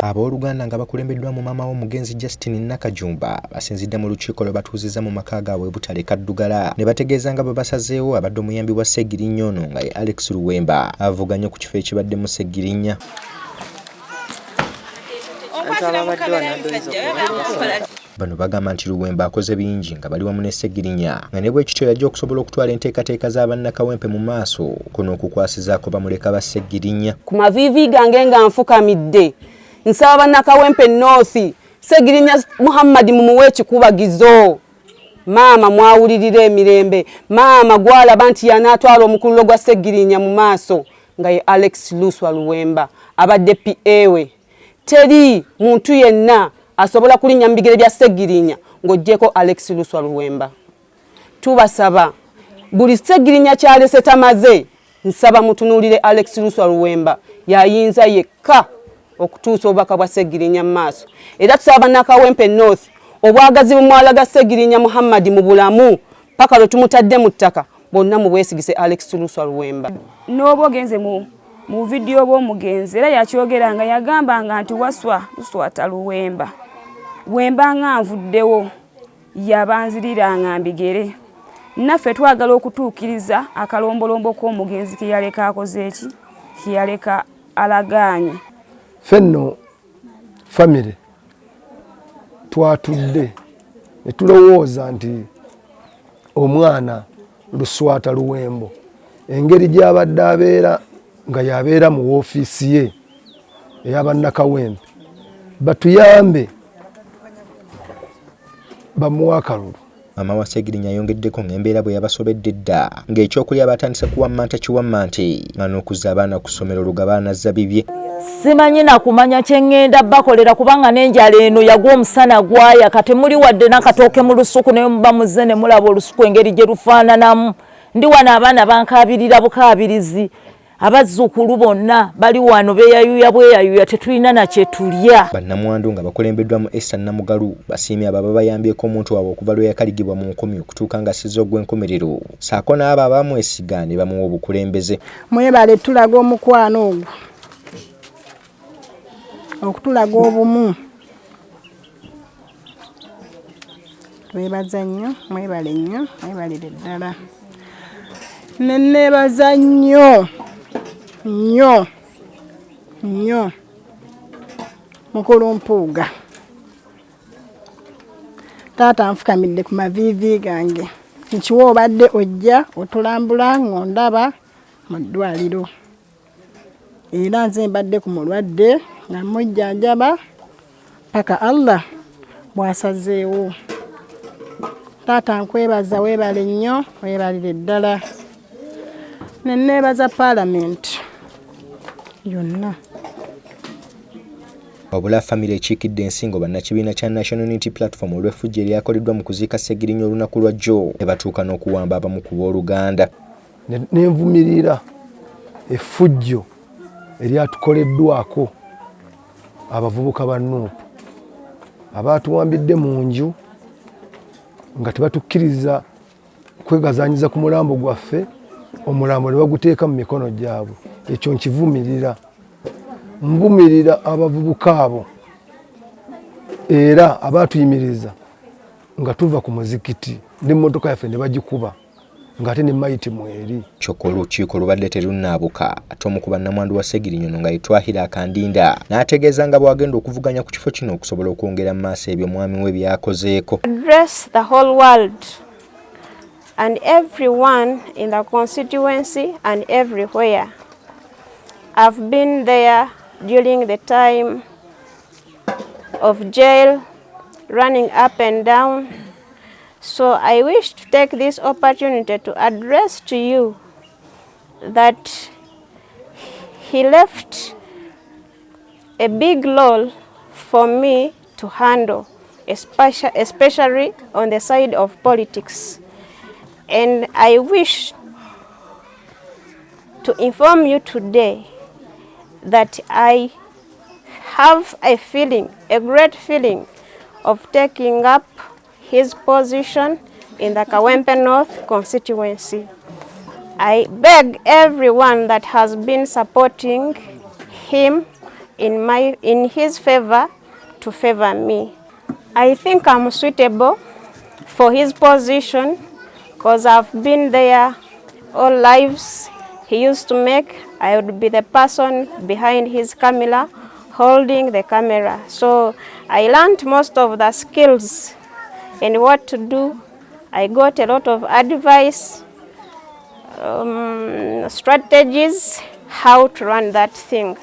Abooluganda nga bakulembeddwa mu maama w'omugenzi Justin Nakajumba basinzidde mu lukiiko lwe batuuzizza mu maka gaabwe Butale Kaddugala ne bategeeza nga bwe basazeewo abadde omuyambi wa Ssegirinnya ono nga ye Alex Luwemba avuganye ku kifo ekibaddemu Ssegirinnya. Bano bagamba nti Luwemba akoze bingi nga bali wamu ne Ssegirinnya nga ne bwe kityo yajja okusobola okutwala enteekateeka z'abannakawempe mu maaso kuno okukwasizaako bamuleka ba Ssegirinnya. Ku maviivi gange nga nfukamidde nsaba bannakawempe North Ssegirinnya Muhammad mumuwe ekikubagizo. Maama mwawulirira emirembe, maama gwalaba nti yanaatwala omukululo gwa Ssegirinnya mu maaso nga ye Alex Luswa Luwemba abadde PA we. Teri muntu yenna asobola kulinnya mu bigere bya Ssegirinnya ng'oggyeko Alex Luswa Luwemba. Tubasaba buli Ssegirinnya kyalese tamaze nsaba mutunuulire Alex Luswa Luwemba yayinza yekka okutuusa obubaka bwa Ssegirinnya mu maaso. Era tusaba bannakawempe North obwagazi bumwalaga Ssegirinnya Muhammad mu bulamu paka lwe tumutadde mu ttaka bonna mu bwesigise Alex Luswa Luwemba. N'oba ogenze mu vidiyo bw'omugenzi era yakyogeranga yagambanga nti Luswata Luwemba Wemba nga nvuddewo yabanziriranga mbigere. Naffe twagala okutuukiriza akalombolombo k'omugenzi ke yaleka akoze eki ke yaleka alagaanye. Fenno family twatudde ne tulowooza nti omwana Luswata Luwembo engeri gy'abadde abeera nga yabeera mu woofiisi ye ey'abannakawempe batuyambe bamuwa akalulu. Maama wa Ssegirinnya ayongeddeko ng'embeera bwe yabasobedde dda ng'ekyokulya batandise kuwammanta kiwammante nga n'okuzza abaana ku ssomero lugabaanazza bibye. Simanyi na kumanya kyengenda bakolera kubanga n'enjala eno yagwa omusana gwaya kati muli wadde n'akatooke mu lusuku naye muba muzze ne mulaba olusuku engeri gye lufaananamu. Ndi wano abaana bankabirira bukaabirizi abazzukulu bonna bali wano beeyayuya bweyayuya tetulina na kye tulya. Bannamwandu nga bakulembeddwamu Esther Namugalu basiimye abo ababayambyeko omuntu waabwe okuva lwe yakaligibwa mu nkumi okutuuka nga assizza ogw'enkomerero ssaako n'abo abamwesiga ne bamuwa obukulembeze. Mwebale tulaga omukwano ogwo okutulaga obumu. Twebaza nnyo, mwebale nnyo, mwebalire ddala. Nenebaza nnyo mukulu Mpuuga. Taata nfukamidde ku maviivi gange nkiwa obadde ojja otulambula ng'ondaba mu ddwaliro era nze mbadde ku mulwadde nga mujjanjaba paka Allah bwasazeewo. Taata nkwebaza weebale nnyo weebalire ddala. Nenebaza Parliament yonna. Wabula famire ekiikidde ensingo bannakibiina kya National Unity Platform olw'effujjo eryakoleddwa mu kuziika Ssegirinnya olunaku lwa jjo ne batuuka n'okuwamba abamu ku booluganda. Nenvumirira effujjo eryatukoleddwako abavubuka ba Nuupu abaatuwambidde mu nju nga tebatukkiriza kwegazaanyiza ku mulambo gwaffe omulambo ne baguteeka mu mikono gyabwe. Ekyo nkivumirira. Nvumirira abavubuka abo era abaatuyimiriza nga tuva ku muzikiti n'emmotoka yaffe ne bagikuba ng'ate ne mayiti mweri. Kyokka olukiiko lubadde terunaabuka ate omu ku bannamwandu wa Ssegirinnya ono nga ye Twahira Akandinda n'ategeeza nga bw'agenda okuvuganya ku kifo kino okusobola okwongera mu maaso ebyo mwami we byakozeeko. Address the whole world and everyone in the constituency and everywhere. I've been there during the time of jail, running up and down. So I wish to take this opportunity to address to you that he left a big role for me to handle, especially on the side of politics. And I wish to inform you today that I have a feeling, a great feeling of taking up his position in the Kawempe North constituency. I beg everyone that has been supporting him in his favor to favor me. I think I'm suitable for his position because I've been there all lives he used to make. I would be the person behind his camera, holding the camera. So I learned most of the skills and what to do. I got a lot of advice, strategies, how to run that thing.